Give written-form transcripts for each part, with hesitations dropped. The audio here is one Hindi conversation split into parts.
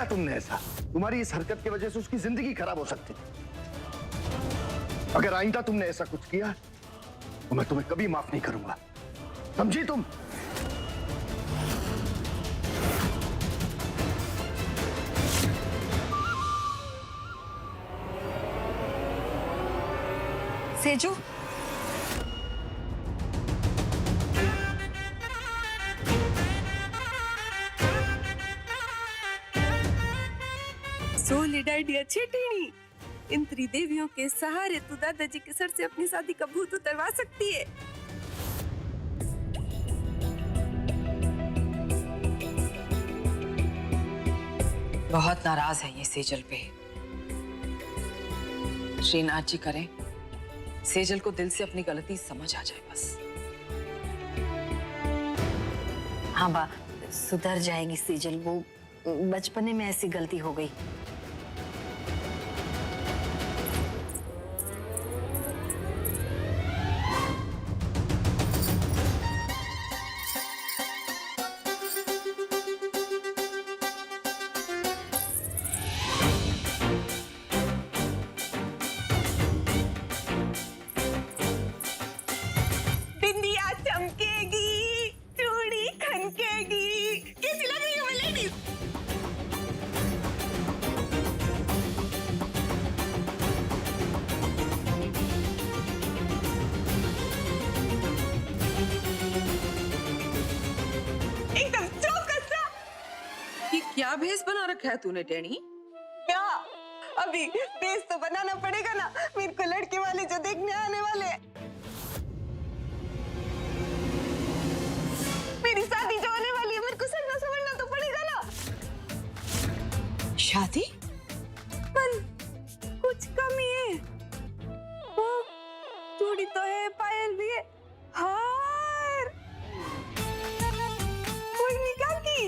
किया तुमने ऐसा? तुम्हारी इस हरकत की वजह से उसकी जिंदगी खराब हो सकती थी। अगर आइंदा तुमने ऐसा कुछ किया तो मैं तुम्हें कभी माफ नहीं करूंगा, समझी तुम? सेजू, सोलिडाइडिया चेटिनी, इन त्रिदेवियों के सहारे तू दादाजी के सर से अपनी शादी का भूत उतरवा सकती है। बहुत नाराज है ये सेजल पे। श्रीनाथ जी करें सेजल को दिल से अपनी गलती समझ आ जाए बस। हाँ बा, सुधर जाएगी सेजल, वो बचपने में ऐसी गलती हो गई। बिंदिया चमकेगी, चूड़ी खनकेगी, कैसी लग रही है मैं लेडीज? एकदम चौकस सा। ये क्या भेष बना रखा है तूने टेनी? क्या अभी बेस तो बनाना पड़ेगा ना, मेरे को लड़के वाले जो देखने आने वाले हैं। मेरी शादी जो होने वाली है, मेरे को सजना संवरना तो पड़ेगा ना। शादी? पर कुछ कमी है। वो चूड़ी तो है, पायल भी है, हार कोई निकाह की।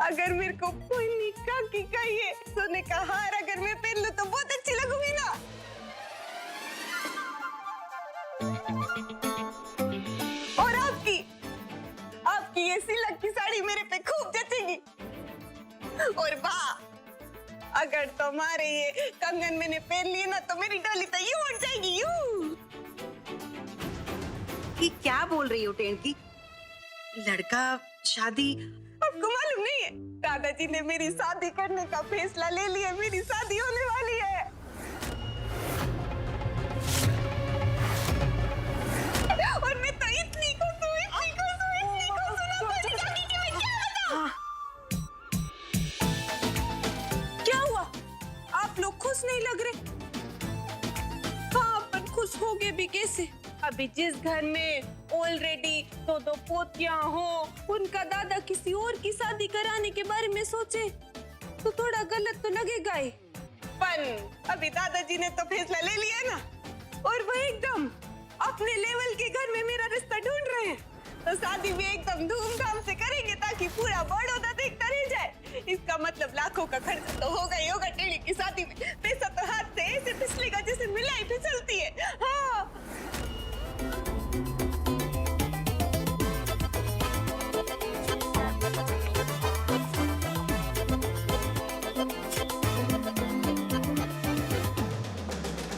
अगर मेरे को कोई निकाह की कहिए, सोने का हार अगर मैं पहन लूं तो बहुत अच्छी लगूंगी ना। और आपकी ये सिल्क की साड़ी मेरे पे खूब जचेगी। और वाह, अगर तुम्हारे ये कंगन मैंने पहन लिए ना तो मेरी डोली तो यूं उड़ जाएगी, यूं। ये क्या बोल रही हो टेंकी? लड़का शादी? आपको मालूम नहीं है, दादाजी ने मेरी शादी करने का फैसला ले लिया, मेरी शादी होने वाली है। और मैं तो इतनी खुश हूँ ना, मुझे शादी की मैं क्या बताऊं? क्या हुआ? आप लोग खुश नहीं लग रहे? हाँ, अपन खुश होगे भी कैसे? अभी जिस घर में ऑलरेडी दो पोतियां हो, उनका दादा किसी और की शादी कराने के बारे में सोचे तो थोड़ा गलत तो लगेगा ही। पर अभी दादाजी ने तो फैसला ले लिया ना, और वो एकदम अपने लेवल के घर में मेरा रिश्ता ढूंढ रहे हैं, तो शादी भी एकदम धूमधाम से करेंगे ताकि पूरा बड़ौदा देखता रह जाए। इसका मतलब लाखों का खर्च तो होगा ही होगा टेढ़ी की शादी में। पैसा तो हाथ से ऐसे फिसलेगा जैसे मिलाई फिसलती है। हाँ,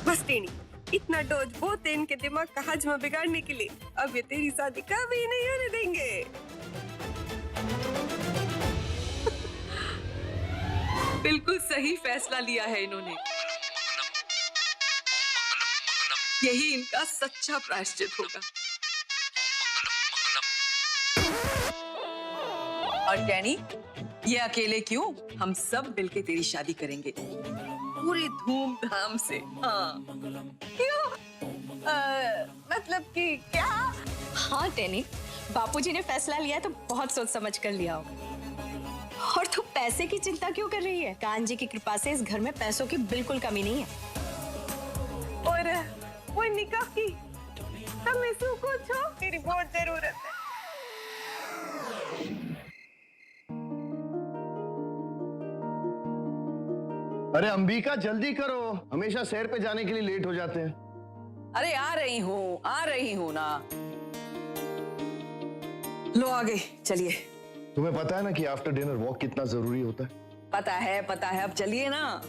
बस टेनी, इतना डोज बहुत है इनके दिमाग का हाजमा बिगाड़ने के लिए। अब ये तेरी शादी कभी नहीं होने देंगे। बिल्कुल सही फैसला लिया है इन्होंने। यही इनका सच्चा प्रायश्चित होगा। और डैनी, ये अकेले क्यों, हम सब मिलके तेरी शादी करेंगे पूरी धूमधाम से। हाँ। क्यों? मतलब कि क्या? हाँ टेनी, बापूजी ने फैसला लिया तो बहुत सोच समझ कर लिया होगा। और तू पैसे की चिंता क्यों कर रही है? कान जी की कृपा से इस घर में पैसों की बिल्कुल कमी नहीं है। और वो निकाह की हमें सू कुछ हो, मेरी बहुत जरूरत है। अरे अंबिका जल्दी करो, हमेशा सैर पे जाने के लिए लेट हो जाते हैं। अरे आ रही हूँ ना। लो आ गई, चलिए। तुम्हें पता है ना कि आफ्टर डिनर वॉक कितना जरूरी होता है? पता है अब चलिए ना।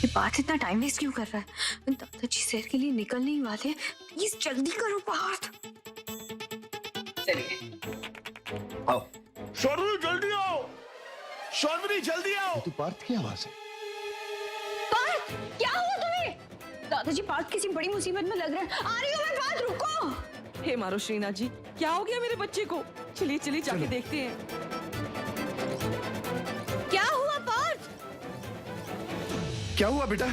ये बात इतना टाइम वेस्ट क्यों कर रहा है? दादाजी शहर के लिए निकलने ही वाले हैं, प्लीज जल्दी करो पार्थ। चलिए आओ। शौर्य जल्दी आओ, शौर्य जल्दी आओ। तो पार्थ की आवाज है। पार्थ, क्या हुआ तुम्हें? दादाजी पार्थ किसी बड़ी मुसीबत में लग रहे हैं। आ रही हूँ मैं, पार्थ रुको। हे मारो श्रीनाथ जी, क्या हो गया मेरे बच्चे को? चलिए चलिए जाके देखते हैं। क्या हुआ पार्थ? क्या हुआ बेटा?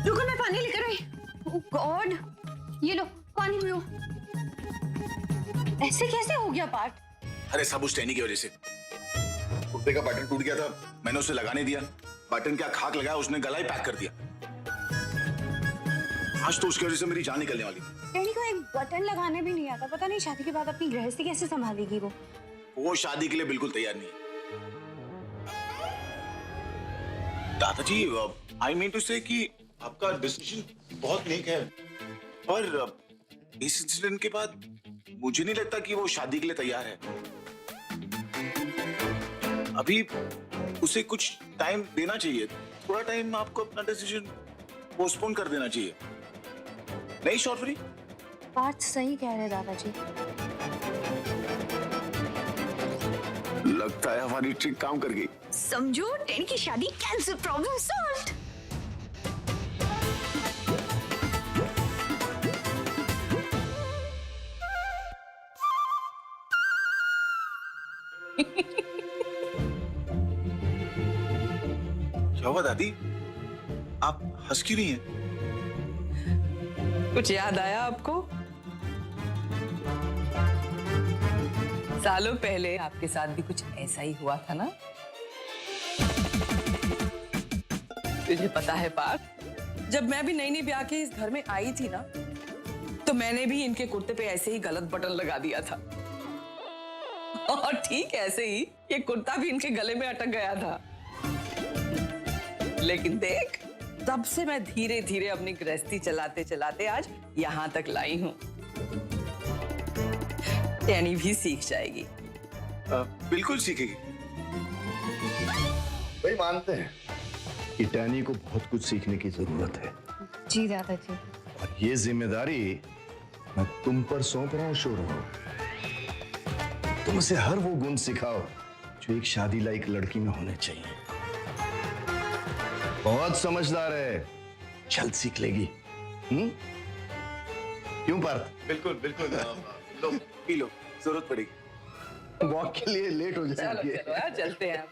रुको मैं पानी लेकर आई। ओह गॉड, ये लो पानी पियो। ऐसे कैसे हो गया पार्थ? अरे सब उस टैनी की वजह से। कुर्ते का बटन टूट गया था, मैंने उसे लगाने दिया। बटन क्या खाक लगाया, उसने गला ही पैक कर दिया। आज तो उसकी वजह से मेरी जान निकलने वाली थी। टैनी को एक बटन लगाने भी नहीं आता। पता नहीं शादी के बाद अपनी गृहस्थी कैसे संभालेगी वो। वो शादी के लिए बिल्कुल तैयार नहीं है। दादाजी, आई मीन टू से कि आपका डिसीजन बहुत नेक है, पर इस इंसिडेंट के बाद मुझे नहीं लगता कि वो शादी के लिए तैयार है। अभी उसे कुछ टाइम देना चाहिए, थोड़ा टाइम आपको अपना डिसीजन पोस्टपोन कर देना चाहिए, नहीं शौर्य? पार्थ सही कह रहे दादाजी। लगता है हमारी ट्रिक काम कर गई। समझो, टैनी की शादी कैंसिल, प्रॉब्लम सॉल्व्ड। क्या हुआ दादी, आप हंस क्यों रही हैं? कुछ याद आया आपको? सालों पहले आपके साथ भी कुछ ऐसा ही हुआ था ना? तुझे पता है पार्थ, जब मैं भी नई ब्याह के इस घर में आई थी ना, तो मैंने भी इनके कुर्ते पे ऐसे ही गलत बटन लगा दिया था। और ठीक ऐसे ही ये कुर्ता भी इनके गले में अटक गया था। लेकिन देख, तब से मैं धीरे धीरे अपनी गृहस्थी चलाते चलाते आज यहां तक लाई हूं। टैनी भी सीख जाएगी। बिल्कुल सीखेगी। भाई मानते हैं कि टैनी को बहुत कुछ सीखने की जरूरत है। जी दादाजी। और ये जिम्मेदारी मैं तुम पर सौंप रहा हूं शौर्य। तुम उसे हर वो गुण सिखाओ जो एक शादी लायक लड़की में होने चाहिए। बहुत समझदार है, जल्द सीख लेगी। क्यों पार्थ? बिल्कुल बिल्कुल। लो पी लो, जरूरत पड़ेगी। वॉक के लिए लेट हो चलो जाएंगे। चलो यार, चलते हैं आप।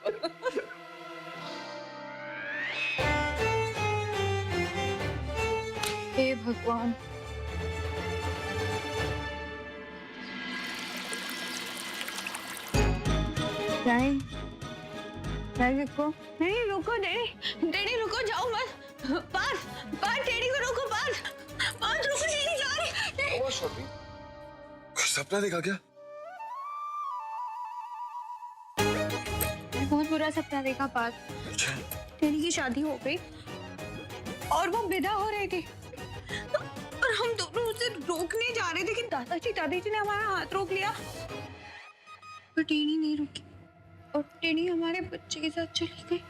हे भगवान। नहीं रुको डैडी, डैडी रुको, जाओ मत। पार्थ डैडी को रोको, पार्थ रुको, डैडी जा रही। सपना देखा क्या? बहुत बुरा सपना देखा पार्थ। अच्छा। डैडी की शादी हो गई और वो विदा हो रही थी, और हम दोनों उसे रोकने जा रहे थे कि दादाजी ने हमारा हाथ रोक लिया, पर टेनी नहीं रुकी और टेनी हमारे बच्चे के साथ चली गई।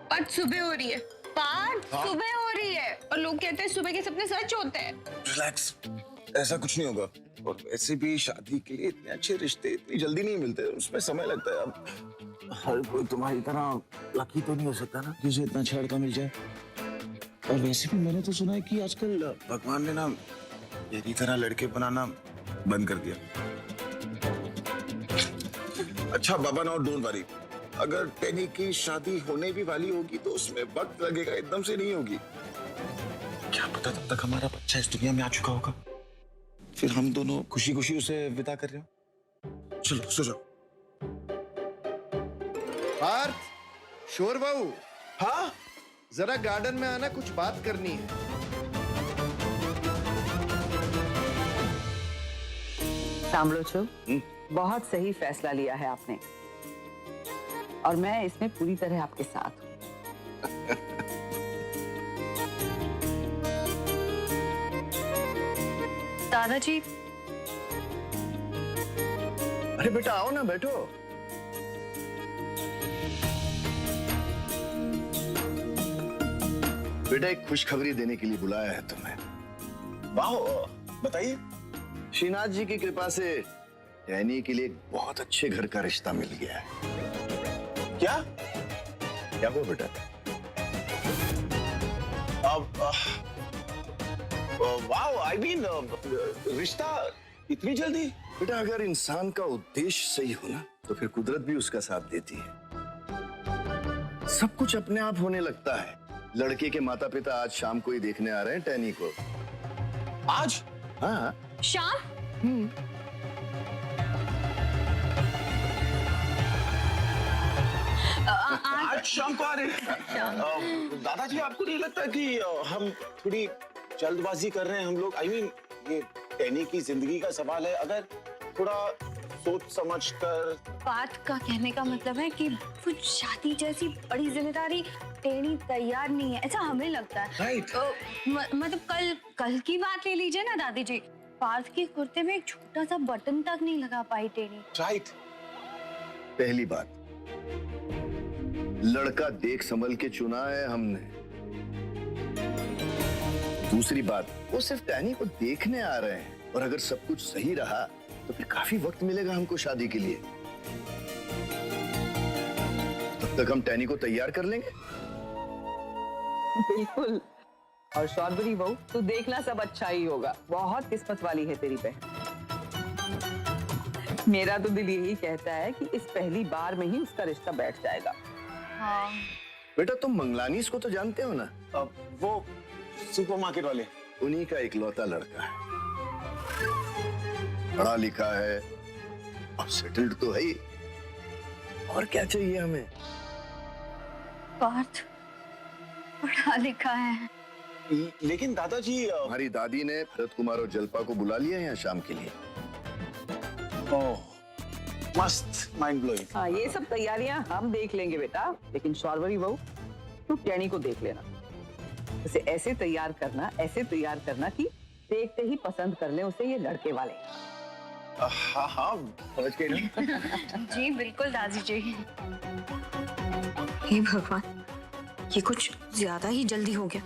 पार्थ सुबह हो रही है, सुबह हो रही है, और लोग कहते हैं सुबह के सपने सच होते हैं। रिलैक्स, ऐसा कुछ नहीं होगा। और ऐसे भी शादी के लिए इतने अच्छे रिश्ते इतनी जल्दी नहीं मिलते, उसमें समय लगता है। अब हर कोई तुम्हारी तरह लकी तो नहीं हो सकता ना कि उसे इतना अच्छा लड़का मिल जाए। और वैसे भी मैंने तो सुना है कि आजकल भगवान ने ना मेरी तरह लड़के बनाना बंद कर दिया। अच्छा बाबा, नाउ डोंट वरी, अगर टेनी की शादी होने भी वाली होगी तो उसमें वक्त लगेगा, एकदम से नहीं होगी। क्या पता तब तक हमारा बच्चा इस दुनिया में आ चुका होगा, फिर हम दोनों खुशी खुशी उसे विदा कर रहे हो। चलो सो जाओ। पार्थ, शोर बाबू, हाँ जरा गार्डन में आना, कुछ बात करनी है। सांभलो छो, बहुत सही फैसला लिया है आपने। और मैं इसमें पूरी तरह आपके साथ हूँ। दादाजी, अरे बेटा आओ ना, बैठो। बेटा एक खुशखबरी देने के लिए बुलाया है तुम्हें। वाह, बताइए। श्रीनाथ जी की कृपा से डैनी के लिए एक बहुत अच्छे घर का रिश्ता मिल गया है। क्या? क्या हुआ बेटा? वाह, आई मीन रिश्ता इतनी जल्दी? बेटा अगर इंसान का उद्देश्य सही हो ना तो फिर कुदरत भी उसका साथ देती है। सब कुछ अपने आप होने लगता है। लड़के के माता पिता आज शाम को ही देखने आ रहे हैं टैनी को। आज? हाँ। शाम? आज शाम को आ रहे हैं? दादाजी, आपको नहीं लगता कि हम थोड़ी जल्दबाजी कर रहे हैं हम लोग? आई मीन ये टैनी की जिंदगी का सवाल है, अगर थोड़ा सोच समझ कर। बात का कहने का मतलब है कि वो शादी जैसी बड़ी जिम्मेदारी टेनी तैयार नहीं है, ऐसा हमें लगता है। Right. मतलब कल की बात ले लीजिए ना दादी जी, पार्थ के कुर्ते में एक छोटा सा बटन तक नहीं लगा पाई टेनी। राइट। पहली बात, लड़का देख संभल के चुना है हमने। दूसरी बात, वो सिर्फ टैनी को देखने आ रहे हैं और अगर सब कुछ सही रहा तो फिर काफी वक्त मिलेगा हमको शादी के लिए। तब तक हम टैनी को तैयार कर लेंगे। बिल्कुल। और शौर्बरी बहू, तू देखना सब अच्छा ही होगा। बहुत किस्मत वाली है तेरी बहन। मेरा तो दिल यही कहता है कि इस पहली बार में ही उसका रिश्ता बैठ जाएगा। हाँ। बेटा तुम मंगलानीस को तो जानते हो ना? वो सुपरमार्केट वाले। उन्हीं का इकलौता लड़का है, पढ़ा लिखा है और सेटल्ड तो है ही। और क्या चाहिए हमें? पार्थ पढ़ा लिखा है। लेकिन दादाजी हमारी दादी ने भरत कुमार और जल्पा को बुला लिया है यहाँ शाम के लिए। मस्त, माइंड ब्लोइंग। हाँ, ये सब तैयारियां हम देख लेंगे बेटा, लेकिन शौर्बरी बहू तू टैनी को देख लेना। उसे ऐसे तैयार करना कि देखते ही पसंद कर ले उसे ये लड़के वाले। हाँ हाँ, समझ गए ना? जी बिल्कुल दादी जी। हे भगवान, ये कुछ ज्यादा ही जल्दी हो गया।